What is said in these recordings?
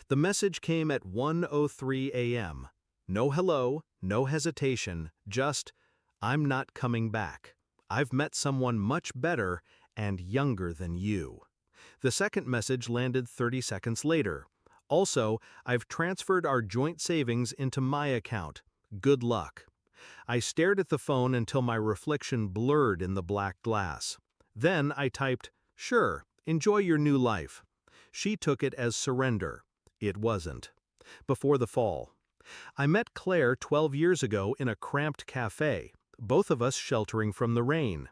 The message came at 1:03 a.m. No hello, no hesitation, just, "I'm not coming back. I've met someone much better and younger than you." The second message landed 30 seconds later. Also, "I've transferred our joint savings into my account. Good luck." I stared at the phone until my reflection blurred in the black glass. Then I typed, "Sure, enjoy your new life." She took it as surrender. It wasn't. Before the fall. I met Claire 12 years ago in a cramped cafe, both of us sheltering from the rain.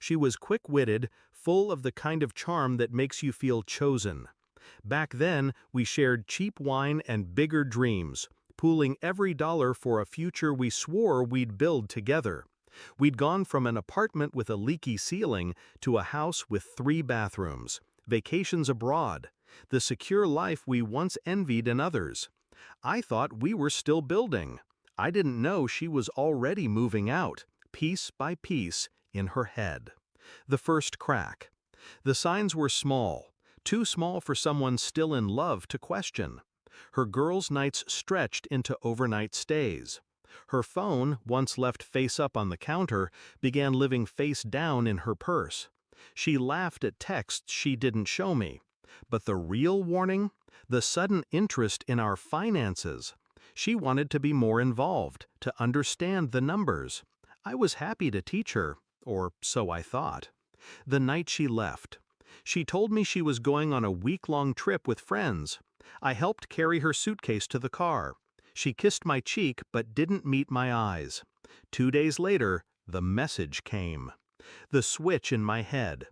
She was quick-witted, full of the kind of charm that makes you feel chosen. Back then, we shared cheap wine and bigger dreams, pooling every dollar for a future we swore we'd build together. We'd gone from an apartment with a leaky ceiling to a house with 3 bathrooms, vacations abroad, the secure life we once envied in others. I thought we were still building. I didn't know she was already moving out, piece by piece, in her head. The first crack. The signs were small, too small for someone still in love to question. Her girls' nights stretched into overnight stays. Her phone, once left face up on the counter, began living face down in her purse. She laughed at texts she didn't show me. But the real warning? The sudden interest in our finances. She wanted to be more involved, to understand the numbers. I was happy to teach her, or so I thought. The night she left. She told me she was going on a week-long trip with friends. I helped carry her suitcase to the car. She kissed my cheek but didn't meet my eyes. 2 days later, the message came. The switch in my head.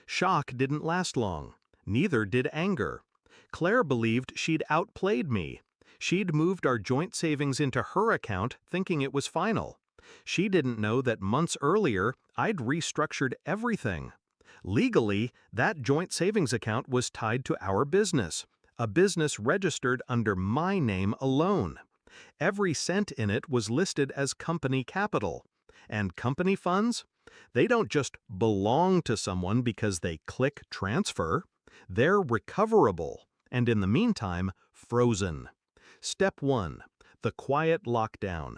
Shock didn't last long. Neither did anger. Claire believed she'd outplayed me. She'd moved our joint savings into her account thinking it was final. She didn't know that months earlier I'd restructured everything. Legally, that joint savings account was tied to our business, a business registered under my name alone. Every cent in it was listed as company capital. And company funds? They don't just belong to someone because they click transfer. They're recoverable, and in the meantime, frozen. Step 1. The quiet lockdown.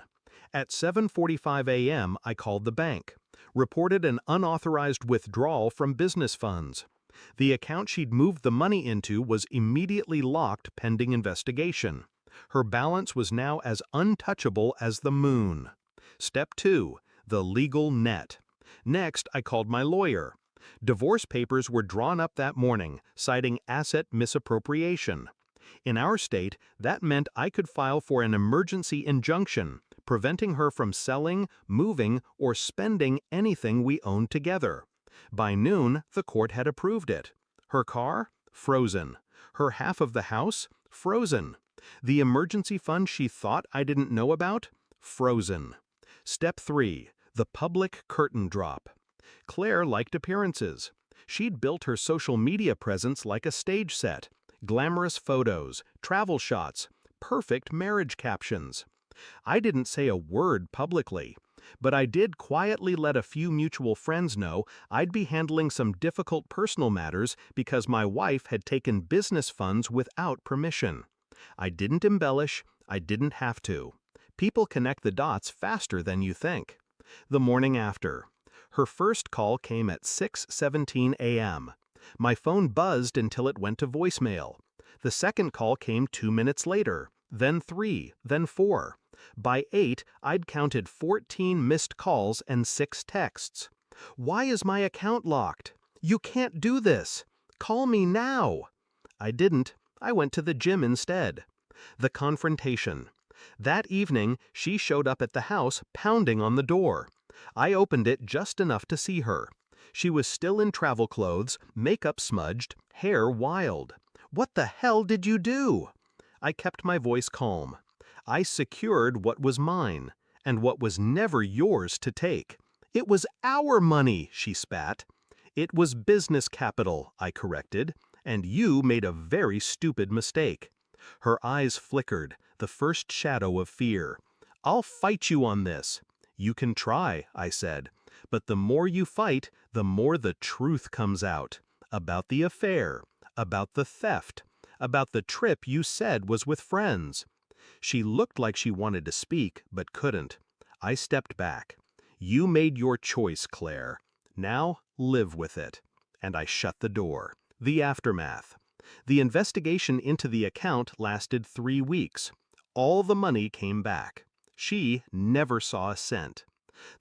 At 7:45 a.m., I called the bank, reported an unauthorized withdrawal from business funds. The account she'd moved the money into was immediately locked pending investigation. Her balance was now as untouchable as the moon. Step 2. The legal net. Next, I called my lawyer. Divorce papers were drawn up that morning, citing asset misappropriation. In our state, that meant I could file for an emergency injunction, preventing her from selling, moving, or spending anything we owned together. By noon, the court had approved it. Her car? Frozen. Her half of the house? Frozen. The emergency fund she thought I didn't know about? Frozen. Step 3. The public curtain drop. Claire liked appearances. She'd built her social media presence like a stage set. Glamorous photos, travel shots, perfect marriage captions. I didn't say a word publicly, but I did quietly let a few mutual friends know I'd be handling some difficult personal matters because my wife had taken business funds without permission. I didn't embellish, I didn't have to. People connect the dots faster than you think. The morning after. Her first call came at 6:17 a.m. My phone buzzed until it went to voicemail. The second call came 2 minutes later, then 3, then 4. By 8, I'd counted 14 missed calls and 6 texts. "Why is my account locked? You can't do this. Call me now." I didn't. I went to the gym instead. The confrontation. That evening, she showed up at the house, pounding on the door. I opened it just enough to see her. She was still in travel clothes, makeup smudged, hair wild. "What the hell did you do?" I kept my voice calm. I secured what was mine, and what was never yours to take. "It was our money," she spat. "It was business capital," I corrected, "and you made a very stupid mistake." Her eyes flickered, the first shadow of fear. "I'll fight you on this." "You can try," I said, "but the more you fight, the more the truth comes out. About the affair, about the theft, About the trip you said was with friends. She looked like she wanted to speak, but couldn't. I stepped back. You made your choice, Claire. Now, live with it. And I shut the door. The aftermath. The investigation into the account lasted 3 weeks. All the money came back. She never saw a cent.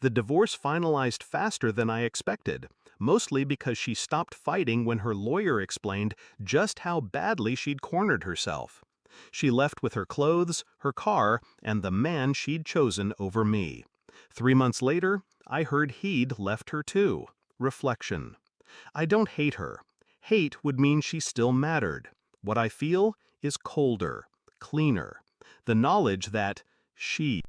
The divorce finalized faster than I expected, mostly because she stopped fighting when her lawyer explained just how badly she'd cornered herself. She left with her clothes, her car, and the man she'd chosen over me. 3 months later, I heard he'd left her too. Reflection. I don't hate her. Hate would mean she still mattered. What I feel is colder, cleaner. The knowledge that she